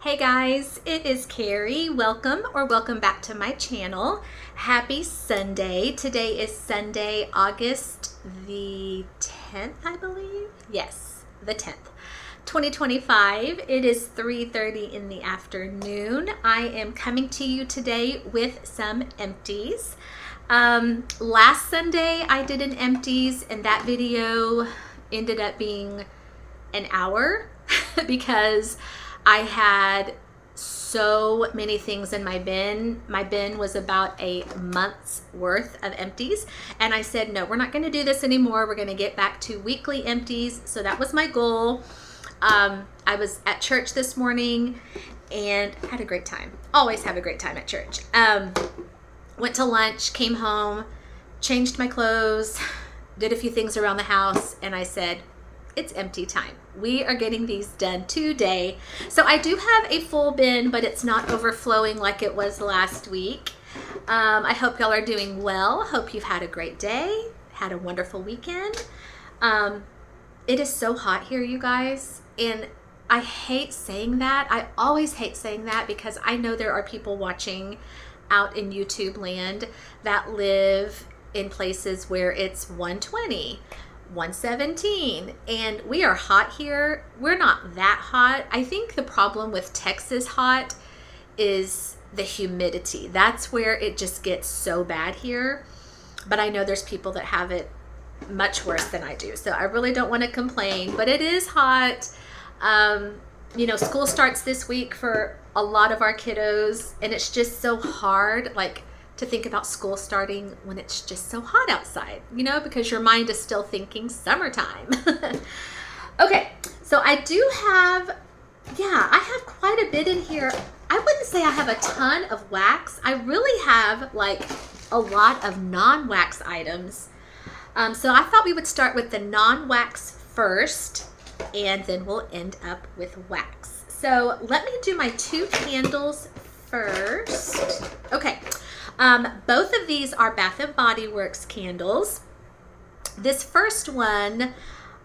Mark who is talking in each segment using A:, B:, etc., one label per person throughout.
A: Hey guys, it is Kerri. Welcome back to my channel. Happy Sunday. Today is Sunday, August the 10th, I believe. Yes, the 10th. 2025. It is 3:30 in the afternoon. I am coming to you today with some empties. Last Sunday I did an empties and that video ended up being an hour because I had so many things in my bin. My bin was about a month's worth of empties. And I said, no, we're not going to do this anymore. We're going to get back to weekly empties. So that was my goal. I was at church this morning and had a great time. Always have a great time at church. Went to lunch, came home, changed my clothes, did a few things around the house, and I said, it's empty time. We are getting these done today. So I do have a full bin, but it's not overflowing like it was last week. I hope y'all are doing well. Hope you've had a great day, had a wonderful weekend. It is so hot here, you guys, and I hate saying that. I always hate saying that because I know there are people watching out in YouTube land that live in places where it's 120. 117, and we are hot here. We're not that hot. I think the problem with Texas hot is the humidity. That's where it just gets so bad here. But I know there's people that have it much worse than I do. So I really don't want to complain, but it is hot. School starts this week for a lot of our kiddos, and it's just so hard. To think about school starting when it's just so hot outside, because your mind is still thinking summertime. Okay, so I have quite a bit in here. I wouldn't say I have a ton of wax. I really have a lot of non-wax items. So I thought we would start with the non-wax first, and then we'll end up with wax. So let me do my 2 candles first. Okay. Both of these are Bath & Body Works candles. This first one,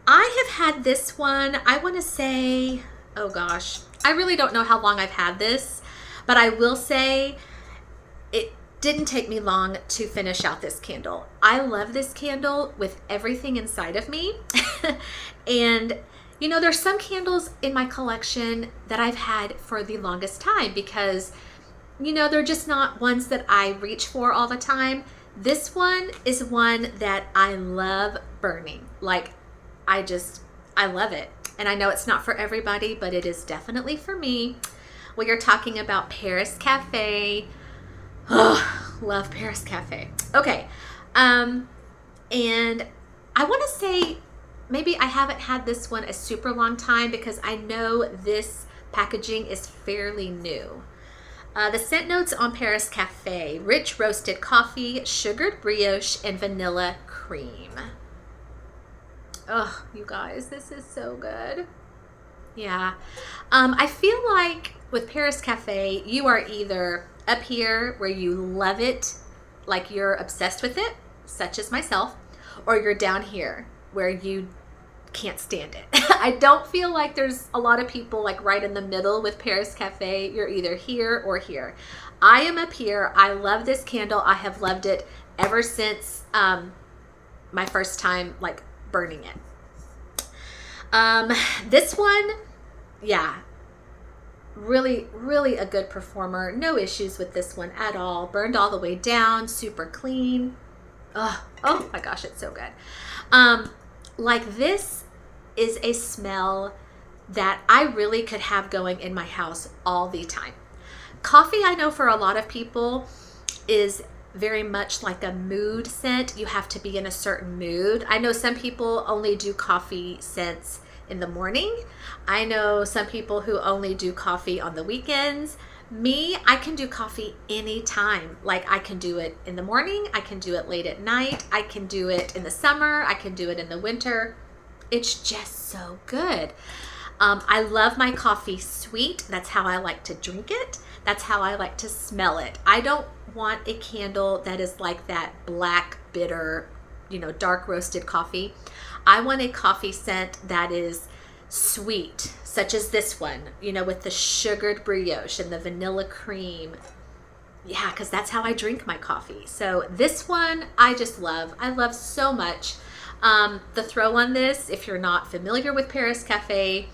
A: I have had this one, I want to say, oh gosh, I really don't know how long I've had this, but I will say it didn't take me long to finish out this candle. I love this candle with everything inside of me. And there's some candles in my collection that I've had for the longest time because they're just not ones that I reach for all the time. This one is one that I love burning. I love it. And I know it's not for everybody, but it is definitely for me. We are talking about Paris Cafe. Oh, love Paris Cafe. Okay. And I want to say maybe I haven't had this one a super long time because I know this packaging is fairly new. The scent notes on Paris Cafe: rich roasted coffee, sugared brioche, and vanilla cream. Oh, you guys, this is so good. Yeah. I feel like with Paris Cafe, you are either up here where you love it, like you're obsessed with it, such as myself, or you're down here where you can't stand it. I don't feel like there's a lot of people right in the middle with Paris Cafe. You're either here or here. I am up here. I love this candle. I have loved it ever since my first time burning it. This one, yeah, really, really a good performer. No issues with this one at all. Burned all the way down, super clean. Oh my gosh, it's so good. This is a smell that I really could have going in my house all the time. Coffee, I know for a lot of people, is very much like a mood scent. You have to be in a certain mood. I know some people only do coffee scents in the morning. I know some people who only do coffee on the weekends. Me, I can do coffee anytime. I can do it in the morning. I can do it late at night. I can do it in the summer. I can do it in the winter. It's just so good. I love my coffee sweet. That's how I like to drink it. That's how I like to smell it. I don't want a candle that is like that black, bitter, dark roasted coffee. I want a coffee scent that is sweet, such as this one, with the sugared brioche and the vanilla cream. Yeah, because that's how I drink my coffee. So this one I just love. I love so much. The throw on this, if you're not familiar with Paris Cafe,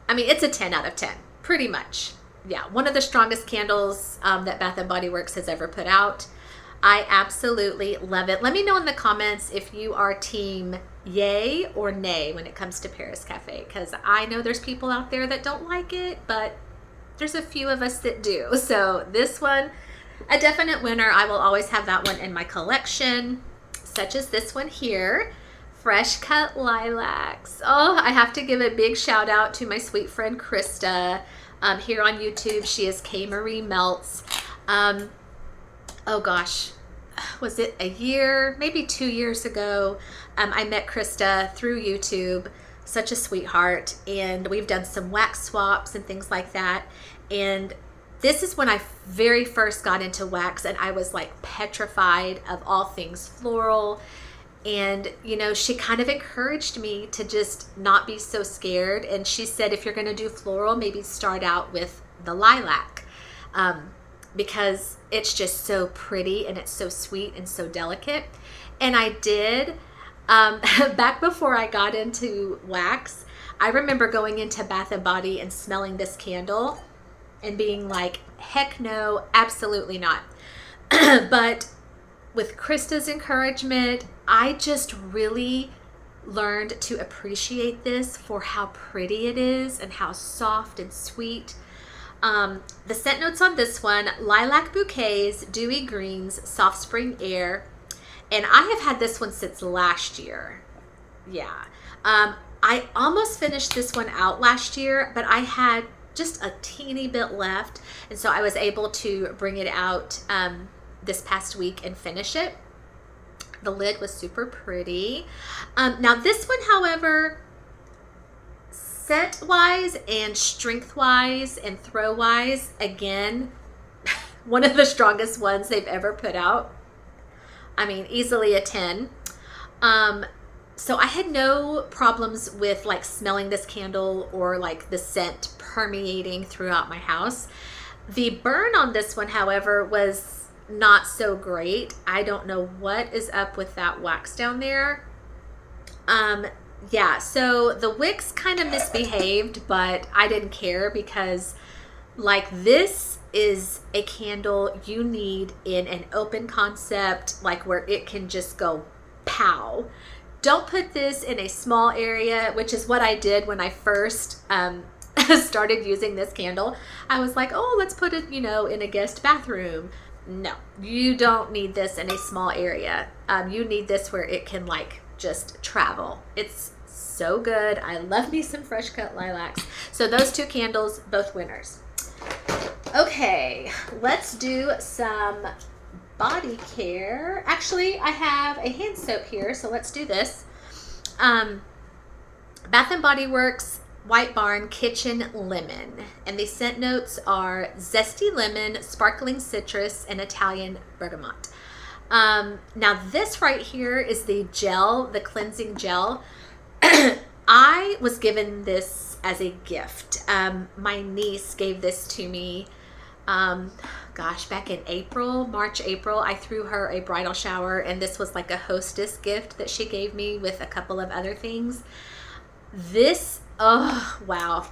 A: I mean, it's a 10 out of 10, pretty much. Yeah, one of the strongest candles that Bath & Body Works has ever put out. I absolutely love it. Let me know in the comments if you are team yay or nay when it comes to Paris Cafe, because I know there's people out there that don't like it, but there's a few of us that do. So this one, a definite winner. I will always have that one in my collection, such as this one here, Fresh Cut Lilacs. Oh, I have to give a big shout out to my sweet friend Krista here on YouTube. She is K Marie Melts. Oh gosh, was it a year, maybe 2 years ago? I met Krista through YouTube, such a sweetheart, and we've done some wax swaps and things like that. And this is when I very first got into wax, and I was like petrified of all things floral. And, she kind of encouraged me to just not be so scared. And she said, if you're going to do floral, maybe start out with the lilac. Because it's just so pretty and it's so sweet and so delicate. And I did. Back before I got into wax, I remember going into Bath & Body and smelling this candle and being like, heck no, absolutely not. But with Krista's encouragement, I just really learned to appreciate this for how pretty it is and how soft and sweet. The scent notes on this one: lilac bouquets, dewy greens, soft spring air. And I have had this one since last year. Yeah. I almost finished this one out last year, but I had just a teeny bit left. And so I was able to bring it out this past week and finish it. The lid was super pretty. Now this one, however, scent wise and strength wise and throw wise, again, one of the strongest ones they've ever put out. I mean, easily a 10. So I had no problems with like smelling this candle or like the scent permeating throughout my house. The burn on this one, however, was not so great. I don't know what is up with that wax down there. Yeah, so the wicks kind of misbehaved, but I didn't care because like this is a candle you need in an open concept, like where it can just go pow. Don't put this in a small area, which is what I did when I first started using this candle. I was like, oh, let's put it, in a guest bathroom. No, you don't need this in a small area. You need this where it can like just travel. It's so good. I love me some Fresh Cut Lilacs. So those two candles, both winners. Okay, let's do some body care. Actually, I have a hand soap here, so let's do this. Bath & Body Works White Barn Kitchen Lemon, and the scent notes are zesty lemon, sparkling citrus, and Italian bergamot. Now this right here is the gel, the cleansing gel. I was given this as a gift. My niece gave this to me, back in March, April. I threw her a bridal shower, and this was like a hostess gift that she gave me with a couple of other things. This, oh, wow.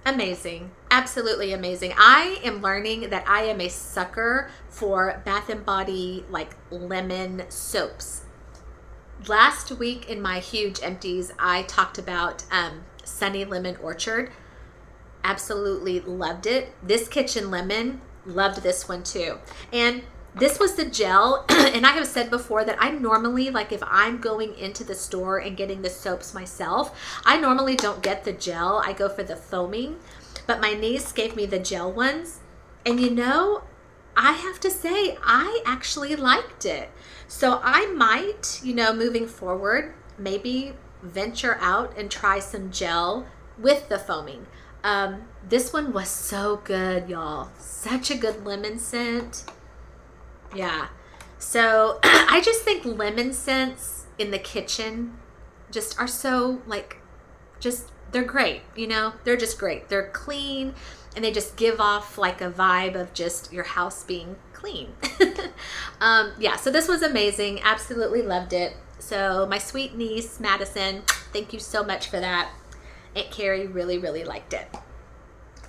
A: Amazing. Absolutely amazing. I am learning that I am a sucker for Bath & Body like lemon soaps. Last week in my huge empties, I talked about Sunny Lemon Orchard. Absolutely loved it. This Kitchen Lemon, loved this one too. And this was the gel. And I have said before that I normally, like if I'm going into the store and getting the soaps myself, I normally don't get the gel. I go for the foaming. But my niece gave me the gel ones. And I have to say, I actually liked it. So I might, moving forward, maybe venture out and try some gel with the foaming. This one was so good, y'all. Such a good lemon scent. Yeah. So I just think lemon scents in the kitchen just are so like they're great, you know, they're just great. They're clean and they just give off like a vibe of just your house being clean. Yeah, so this was amazing. Absolutely loved it. So my sweet niece, Madison, thank you so much for that. Aunt Kerri really, really liked it.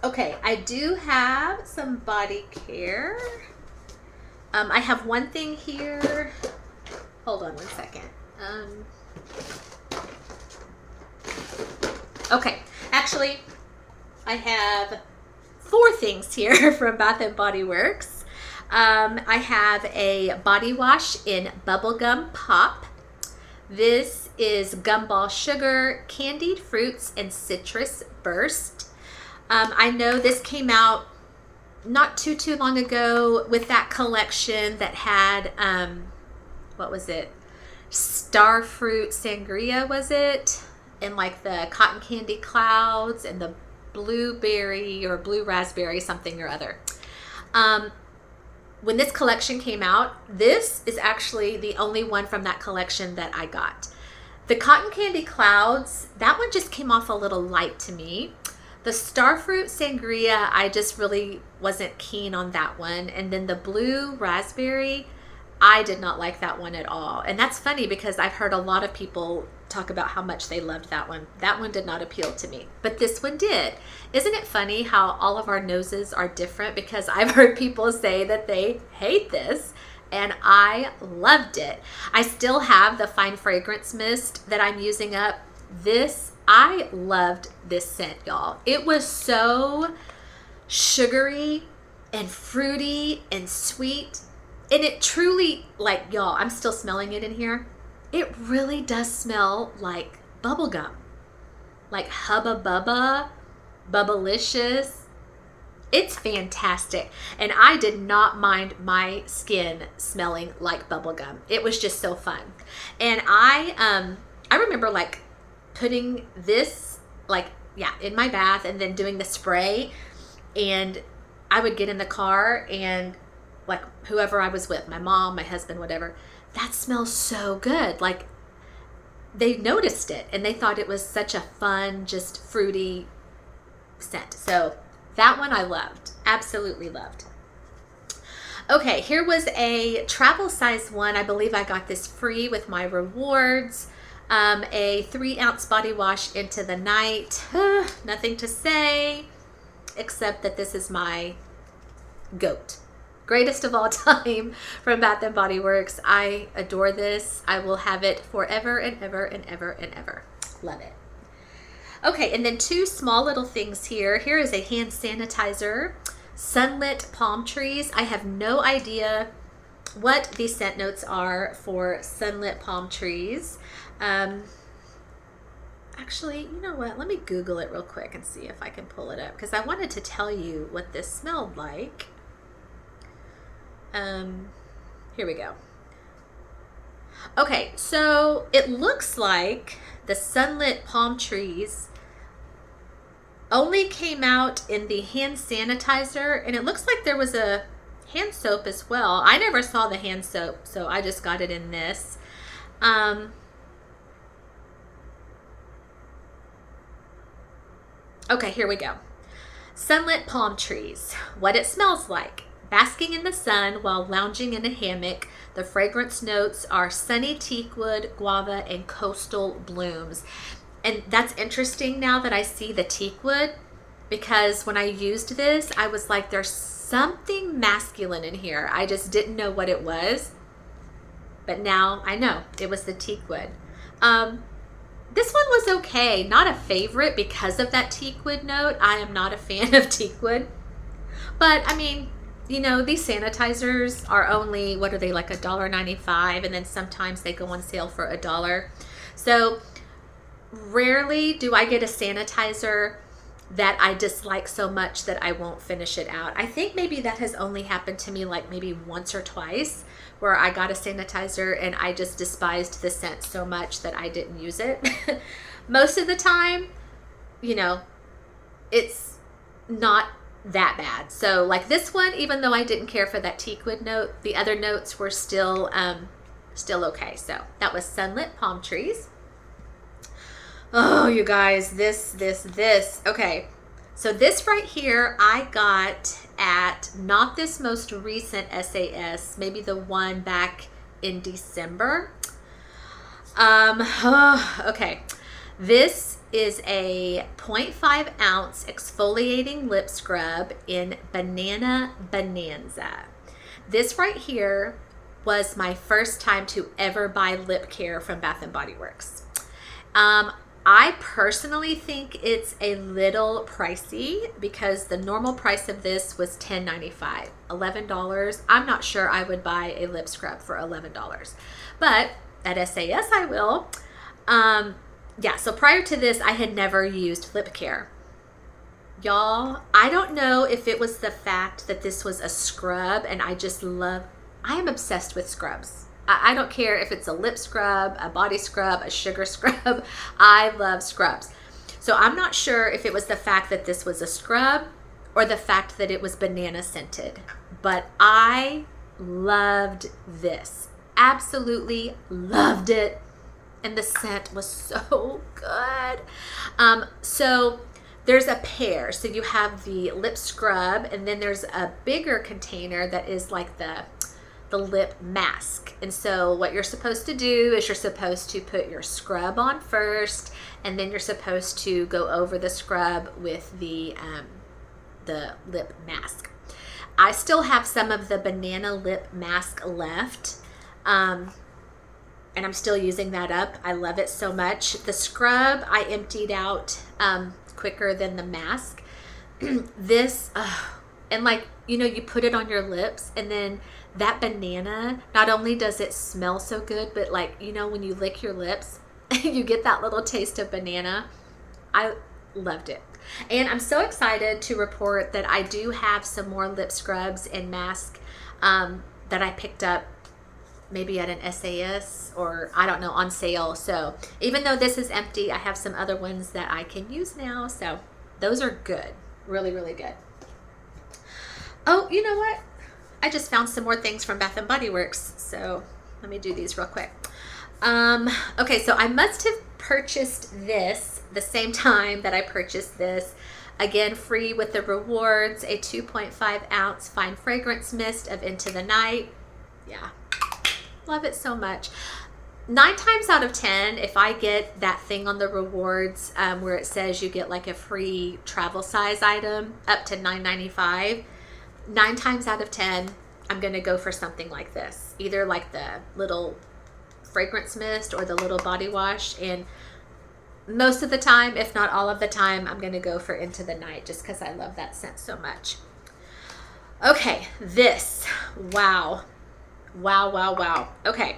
A: Okay, I do have some body care. I have one thing here. Hold on one second. Okay, actually, I have 4 things here from Bath & Body Works. I have a body wash in bubblegum pop. This is gumball sugar, candied fruits, and citrus burst. I know this came out not too long ago with that collection that had, what was it? Starfruit sangria, was it? And like the cotton candy clouds and the blueberry or blue raspberry something or other. When this collection came out, this is actually the only one from that collection that I got. The cotton candy clouds, that one just came off a little light to me. The starfruit sangria, I just really wasn't keen on that one. And then the blue raspberry, I did not like that one at all. And that's funny because I've heard a lot of people talk about how much they loved that one. That one did not appeal to me, but this one did. Isn't it funny how all of our noses are different? Because I've heard people say that they hate this and I loved it. I still have the fine fragrance mist that I'm using up. I loved this scent, y'all. It was so sugary and fruity and sweet. And it truly, like, y'all, I'm still smelling it in here. It really does smell like bubble gum. Like Hubba Bubba, Bubblicious. It's fantastic. And I did not mind my skin smelling like bubble gum. It was just so fun. And I remember like putting this in my bath and then doing the spray, and I would get in the car and like whoever I was with, my mom, my husband, whatever, that smells so good. Like they noticed it and they thought it was such a fun, just fruity scent. So that one I loved, absolutely loved. Okay, here was a travel size one. I believe I got this free with my rewards. A 3-ounce body wash into the night. Nothing to say except that this is my GOAT. Greatest of all time from Bath & Body Works. I adore this. I will have it forever and ever and ever and ever. Love it. Okay, and then 2 small little things here. Here is a hand sanitizer, Sunlit Palm Trees. I have no idea what these scent notes are for Sunlit Palm Trees. Actually, you know what? Let me Google it real quick and see if I can pull it up, because I wanted to tell you what this smelled like. Here we go. Okay, so it looks like the Sunlit Palm Trees only came out in the hand sanitizer, and it looks like there was a hand soap as well. I never saw the hand soap, so I just got it in this. Okay, here we go. Sunlit Palm Trees. What it smells like. Basking in the sun while lounging in a hammock, the fragrance notes are sunny teakwood, guava, and coastal blooms. And that's interesting now that I see the teakwood, because when I used this, I was like, there's something masculine in here. I just didn't know what it was. But now I know it was the teakwood. This one was okay. Not a favorite because of that teakwood note. I am not a fan of teakwood. But I mean, you know, these sanitizers are only, what are they, like $1.95, and then sometimes they go on sale for $1. So rarely do I get a sanitizer that I dislike so much that I won't finish it out. I think maybe that has only happened to me like maybe once or twice, where I got a sanitizer and I just despised the scent so much that I didn't use it. Most of the time, you know, it's not that bad. So like this one, even though I didn't care for that teakwood note, the other notes were still okay. So that was Sunlit Palm Trees. Oh, you guys, this. Okay. So this right here, I got at not this most recent SAS, maybe the one back in December. Okay. This is a 0.5 ounce exfoliating lip scrub in Banana Bonanza. This right here was my first time to ever buy lip care from Bath and Body Works. I personally think it's a little pricey because the normal price of this was $10.95, $11. I'm not sure I would buy a lip scrub for $11, but at SAS I will. Yeah, so prior to this, I had never used lip care. Y'all, I don't know if it was the fact that this was a scrub and I am obsessed with scrubs. I don't care if it's a lip scrub, a body scrub, a sugar scrub. I love scrubs. So I'm not sure if it was the fact that this was a scrub or the fact that it was banana scented, but I loved this. Absolutely loved it. And the scent was so good. So there's a pair. So you have the lip scrub, and then there's a bigger container that is like the lip mask. And so what you're supposed to do is you're supposed to put your scrub on first, and then you're supposed to go over the scrub with the lip mask. I still have some of the banana lip mask left. And I'm still using that up. I love it so much. The scrub I emptied out quicker than the mask. This, and like, you know, you put it on your lips, and then that banana, not only does it smell so good, but like, you know, when you lick your lips, you get that little taste of banana. I loved it. And I'm so excited to report that I do have some more lip scrubs and mask that I picked up maybe at an SAS or I don't know, on sale. So even though this is empty, I have some other ones that I can use now. So those are good. Really, really good. Oh, you know what? I just found some more things from Bath and Body Works. So let me do these real quick. Okay, so I must have purchased this the same time that I purchased this. Again, free with the rewards, a 2.5 ounce fine fragrance mist of Into the Night. Yeah. Love it so much. 9 times out of 10, if I get that thing on the rewards where it says you get like a free travel size item up to $9.95, 9 times out of 10, I'm going to go for something like this. Either like the little fragrance mist or the little body wash. And most of the time, if not all of the time, I'm going to go for Into the Night just because I love that scent so much. Okay, this. Wow. Wow, wow, wow. Okay.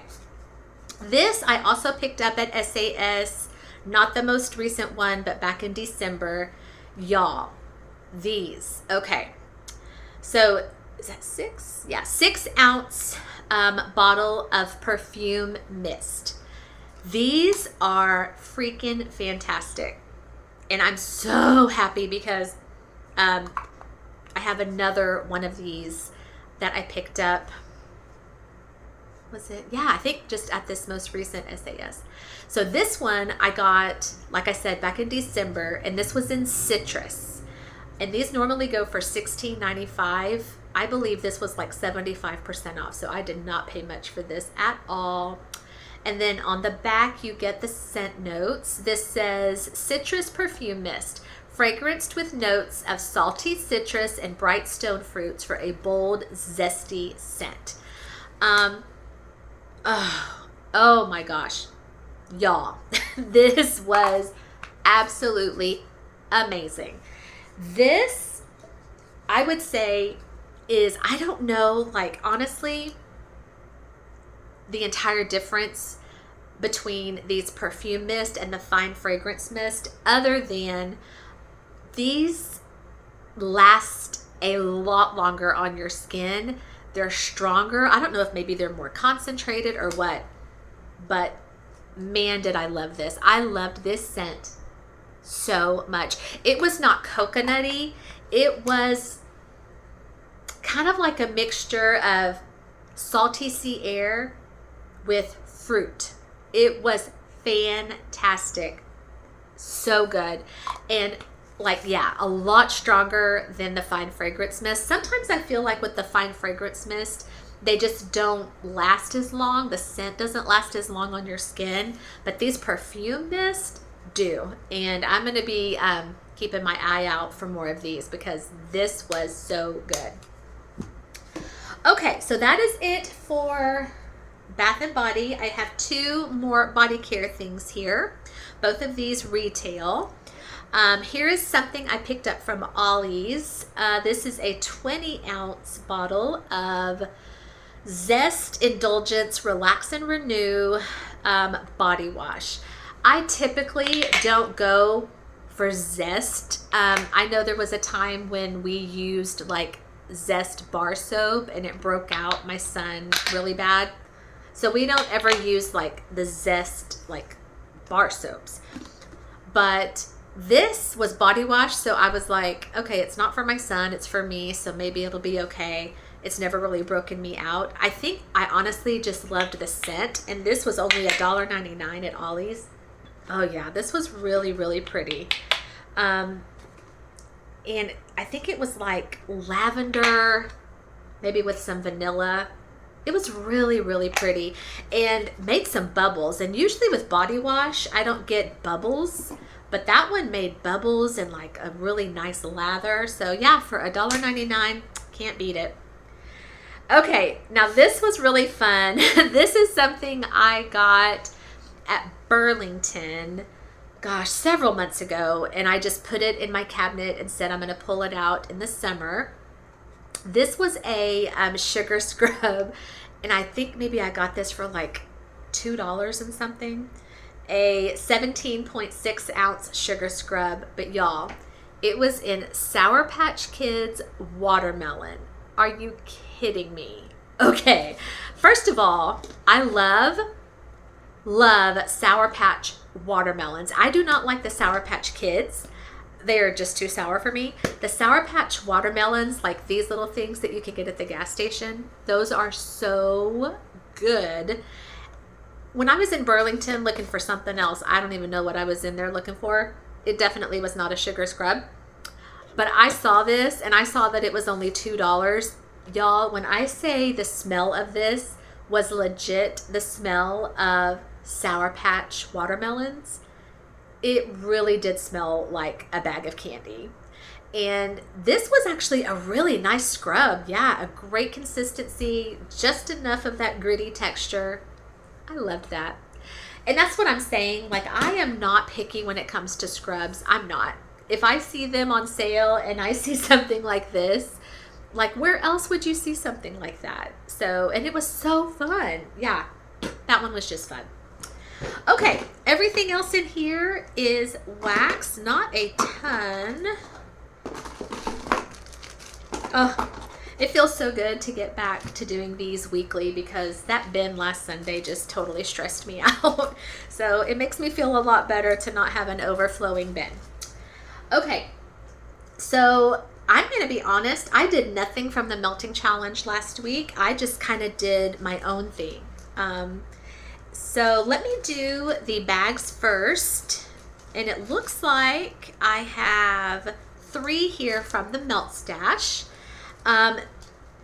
A: This I also picked up at SAS, not the most recent one, but back in December. Y'all, these. Okay. So, is that 6? Yeah, 6 ounce bottle of perfume mist. These are freaking fantastic. And I'm so happy because I have another one of these that I picked up. Was it? Yeah, I think just at this most recent SAS. So this one I got, like I said, back in December, and this was in citrus. And these normally go for $16.95. I believe this was like 75% off, so I did not pay much for this at all. And then on the back, you get the scent notes. This says citrus perfume mist, fragranced with notes of salty citrus and bright stone fruits for a bold, zesty scent. Oh my gosh, y'all, this was absolutely amazing. This, I would say, is, I don't know, like honestly, the entire difference between these perfume mist and the fine fragrance mist, other than these last a lot longer on your skin. They're stronger. I don't know if maybe they're more concentrated or what, but man, did I love this. I loved this scent so much. It was not coconutty. It was kind of like a mixture of salty sea air with fruit. It was fantastic. So good. And like, yeah, a lot stronger than the Fine Fragrance Mist. Sometimes I feel like with the Fine Fragrance Mist, they just don't last as long. The scent doesn't last as long on your skin, but these perfume mists do. And I'm going to be keeping my eye out for more of these because this was so good. Okay, so that is it for Bath and Body. I have 2 more body care things here. Both of these retail. Here is something I picked up from Ollie's. This is a 20-ounce bottle of Zest Indulgence Relax and Renew body wash. I typically don't go for Zest. I know there was a time when we used like Zest bar soap and it broke out my son really bad. So we don't ever use like the Zest like bar soaps. But this was body wash, so I was like, okay, it's not for my son, it's for me, so maybe it'll be okay. It's never really broken me out. I think I honestly just loved the scent, and this was only $1.99 at Ollie's. Oh yeah, this was really, really pretty. And I think it was like lavender, maybe with some vanilla. It was really, really pretty and made some bubbles. And usually with body wash, I don't get bubbles, but that one made bubbles and like a really nice lather. So yeah, for $1.99, can't beat it. Okay, now this was really fun. This is something I got at Burlington, gosh, several months ago, and I just put it in my cabinet and said I'm going to pull it out in the summer. This was a sugar scrub, and I think maybe I got this for like $2 and something. A 17.6 ounce sugar scrub, but y'all, it was in Sour Patch Kids watermelon. Are you kidding me? Okay, first of all, I love Sour Patch watermelons. I do not like the Sour Patch Kids. They are just too sour for me. The Sour Patch watermelons, like these little things that you can get at the gas station, those are so good. When I was in Burlington looking for something else, I don't even know what I was in there looking for. It definitely was not a sugar scrub. But I saw this and I saw that it was only $2. Y'all, when I say the smell of this was legit the smell of Sour Patch watermelons, it really did smell like a bag of candy. And this was actually a really nice scrub. Yeah, a great consistency, just enough of that gritty texture. I loved that. And that's what I'm saying. Like, I am not picky when it comes to scrubs. I'm not. If I see them on sale and I see something like this, like where else would you see something like that? So, and it was so fun. Yeah, that one was just fun. Okay, everything else in here is wax, not a ton. Oh, it feels so good to get back to doing these weekly because that bin last Sunday just totally stressed me out. So it makes me feel a lot better to not have an overflowing bin. Okay, so I'm going to be honest, I did nothing from the melting challenge last week. I just kind of did my own thing. So let me do the bags first. And it looks like I have 3 here from the Melt Stash.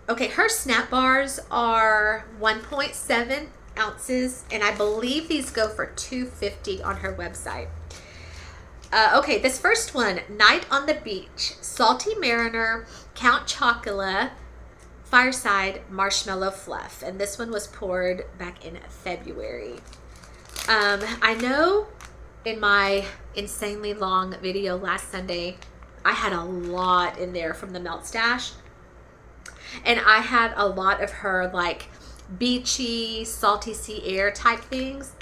A: Okay, her snap bars are 1.7 ounces, and I believe these go for $2.50 on her website. Okay, this first one, Night on the Beach, Salty Mariner, Count Chocula, Fireside Marshmallow Fluff, and this one was poured back in February. I know in my insanely long video last Sunday, I had a lot in there from the Melt Stash, and I had a lot of her like beachy, salty sea air type things,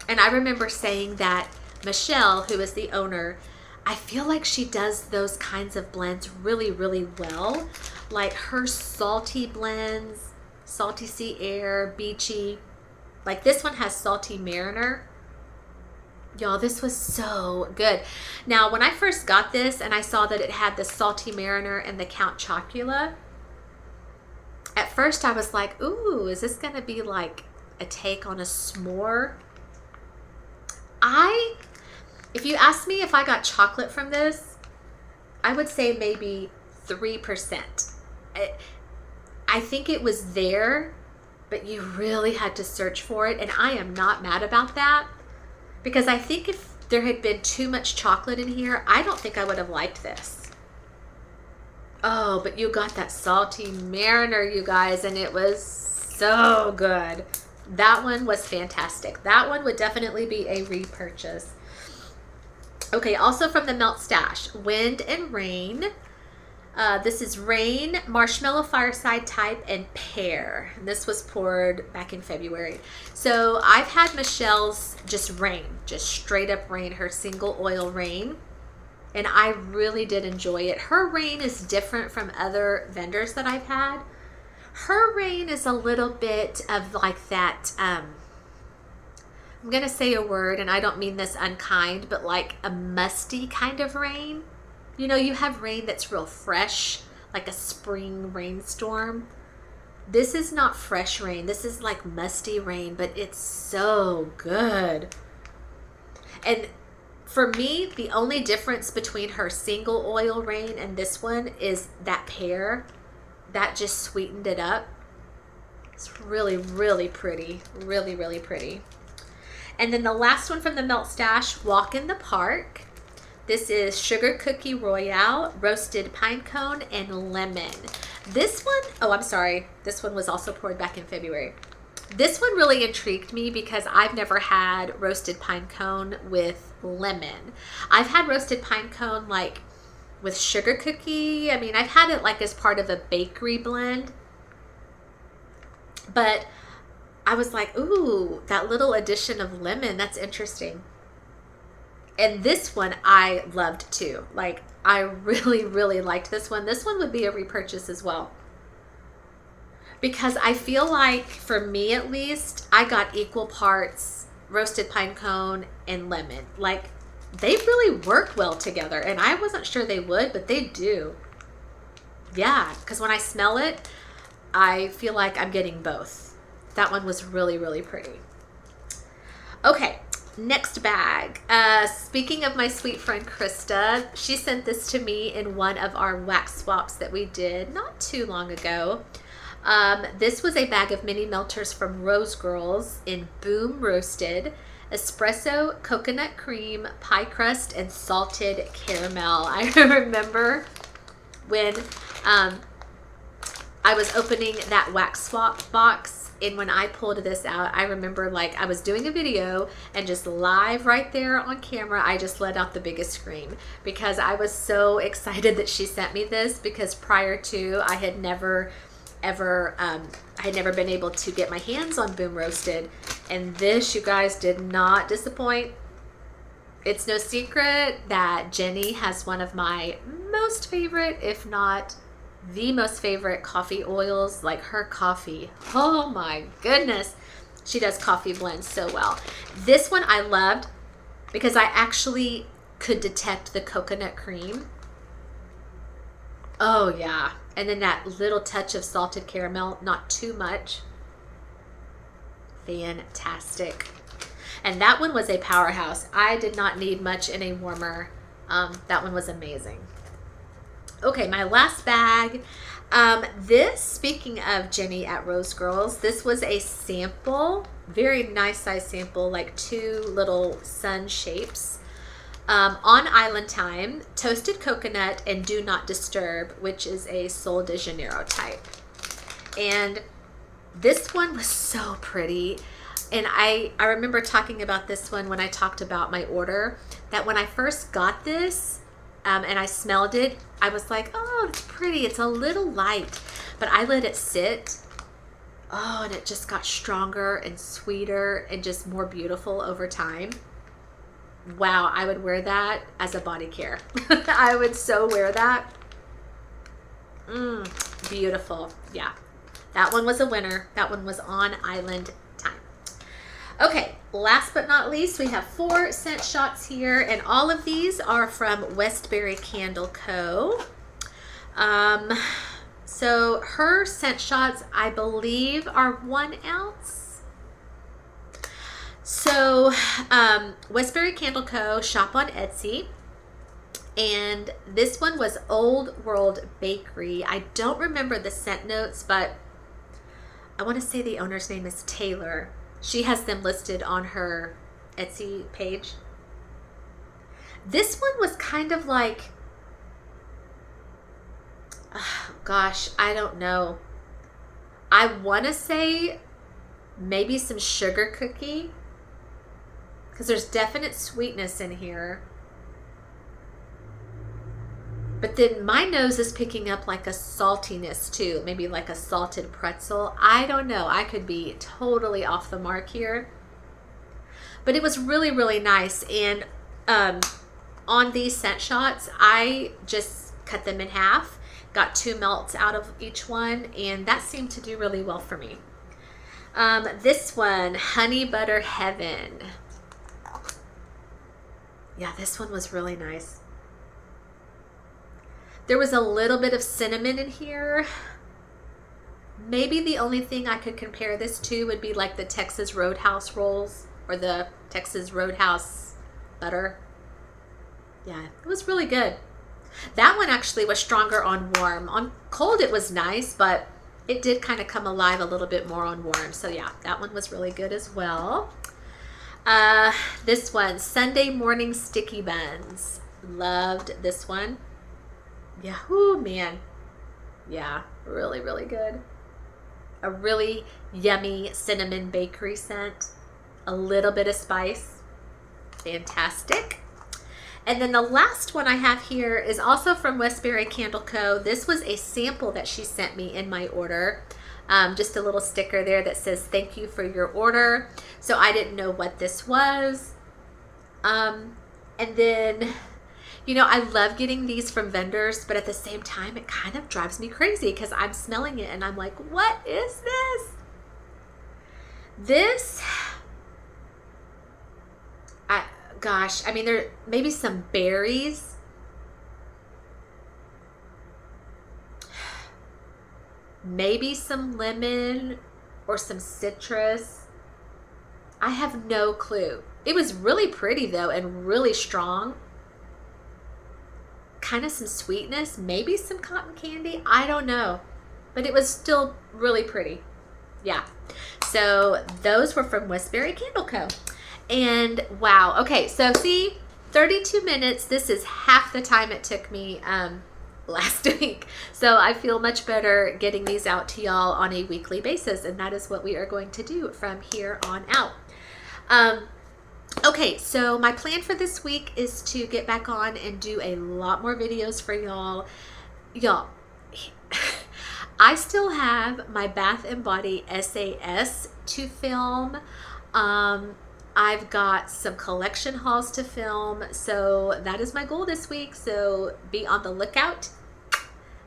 A: and I remember saying that Michelle, who is the owner, I feel like she does those kinds of blends really, really well. Like her salty blends, salty sea air, beachy. Like this one has Salty Mariner. Y'all, this was so good. Now, when I first got this and I saw that it had the Salty Mariner and the Count Chocula, at first I was like, ooh, is this gonna be like a take on a s'more? If you ask me if I got chocolate from this, I would say maybe 3%. I think it was there, but you really had to search for it, and I am not mad about that, because I think if there had been too much chocolate in here, I don't think I would have liked this. Oh, but you got that salty Mariner, you guys, and it was so good. That one was fantastic. That one would definitely be a repurchase. Okay, also from the Melt Stash, Wind and Rain. This is Rain, Marshmallow Fireside Type, and Pear. And this was poured back in February. So I've had Michelle's just Rain, just straight up Rain, her single oil Rain. And I really did enjoy it. Her Rain is different from other vendors that I've had. Her Rain is a little bit of like that, I'm going to say a word, and I don't mean this unkind, but like a musty kind of rain. You know, you have rain that's real fresh, like a spring rainstorm. This is not fresh rain. This is like musty rain, but it's so good. And for me, the only difference between her single oil rain and this one is that pear. That just sweetened it up. It's really, really pretty. Really, really pretty. And then the last one from the Melt Stash, Walk in the Park. This is Sugar Cookie Royale, Roasted Pine Cone, and Lemon. This one, oh, I'm sorry. This one was also poured back in February. This one really intrigued me because I've never had roasted pine cone with lemon. I've had roasted pine cone like with sugar cookie. I mean, I've had it like as part of a bakery blend. But I was like, ooh, that little addition of lemon, that's interesting. And this one I loved too. Like, I really, really liked this one. This one would be a repurchase as well. Because I feel like, for me at least, I got equal parts roasted pine cone and lemon. Like, they really work well together. And I wasn't sure they would, but they do. Yeah, because when I smell it, I feel like I'm getting both. That one was really, really pretty. Okay, next bag. Speaking of my sweet friend Krista, she sent this to me in one of our wax swaps that we did not too long ago. This was a bag of mini melters from Rose Girls in Boom Roasted, espresso, coconut cream, pie crust, and salted caramel. I remember when I was opening that wax swap box, and when I pulled this out, I remember like I was doing a video and just live right there on camera, I just let out the biggest scream because I was so excited that she sent me this, because prior to, I had never been able to get my hands on Boom Roasted, and this, you guys, did not disappoint. It's no secret that Jenny has one of my most favorite, if not the most favorite coffee oils. Like, her coffee, oh my goodness, she does coffee blends so well. This one I loved because I actually could detect the coconut cream. Oh yeah, and then that little touch of salted caramel, not too much. Fantastic. And that one was a powerhouse. I did not need much in a warmer. That one was amazing. Okay, my last bag. This, speaking of Jenny at Rose Girls, this was a sample, very nice size sample, like 2 little sun shapes. On Island Time, Toasted Coconut, and Do Not Disturb, which is a Sol de Janeiro type. And this one was so pretty. And I remember talking about this one when I talked about my order, that when I first got this, and I smelled it, I was like, oh, it's pretty. It's a little light. But I let it sit. Oh, and it just got stronger and sweeter and just more beautiful over time. Wow, I would wear that as a body care. I would so wear that. Beautiful. Yeah, that one was a winner. That one was on Island Time. Okay, last but not least, we have 4 scent shots here, and all of these are from Westbury Candle Co. So her scent shots, I believe, are 1 ounce. So, Westbury Candle Co. shop on Etsy. And this one was Old World Bakery. I don't remember the scent notes, but I want to say the owner's name is Taylor. She has them listed on her Etsy page. This one was kind of like, oh gosh, I don't know. I want to say maybe some sugar cookie, because there's definite sweetness in here. But then my nose is picking up like a saltiness too, maybe like a salted pretzel. I don't know. I could be totally off the mark here. But it was really, really nice. And on these scent shots, I just cut them in half, got 2 melts out of each one, and that seemed to do really well for me. This one, Honey Butter Heaven. Yeah, this one was really nice. There was a little bit of cinnamon in here. Maybe the only thing I could compare this to would be like the Texas Roadhouse rolls or the Texas Roadhouse butter. Yeah, it was really good. That one actually was stronger on warm. On cold it was nice, but it did kind of come alive a little bit more on warm. So yeah, that one was really good as well. This one, Sunday Morning Sticky Buns. Loved this one. Yeah, oh man. Yeah, really, really good. A really yummy cinnamon bakery scent. A little bit of spice. Fantastic. And then the last one I have here is also from Westbury Candle Co. This was a sample that she sent me in my order. Just a little sticker there that says, thank you for your order. So I didn't know what this was. And then, you know, I love getting these from vendors, but at the same time, it kind of drives me crazy because I'm smelling it and I'm like, what is this? This, gosh, I mean, there may be some berries. Maybe some lemon or some citrus. I have no clue. It was really pretty though and really strong. Kind of some sweetness, maybe some cotton candy. I don't know, but it was still really pretty. Yeah. So those were from Westbury Candle Co. And wow. Okay. So see, 32 minutes. This is half the time it took me last week. So I feel much better getting these out to y'all on a weekly basis. And that is what we are going to do from here on out. Okay, so my plan for this week is to get back on and do a lot more videos for y'all. Y'all, I still have my Bath & Body SAS to film. I've got some collection hauls to film. So that is my goal this week. So be on the lookout.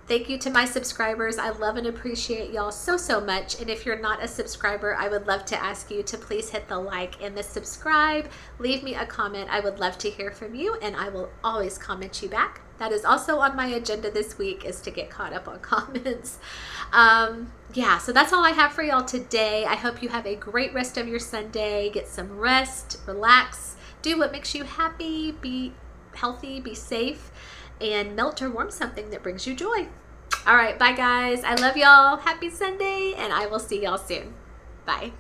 A: Thank you to my subscribers. I love and appreciate y'all so, so much. And if you're not a subscriber, I would love to ask you to please hit the like and the subscribe. Leave me a comment. I would love to hear from you, and I will always comment you back. That is also on my agenda this week, is to get caught up on comments. Yeah, so that's all I have for y'all today. I hope you have a great rest of your Sunday. Get some rest, relax, do what makes you happy, be healthy, be safe, and melt or warm something that brings you joy. All right, bye guys. I love y'all. Happy Sunday, and I will see y'all soon. Bye.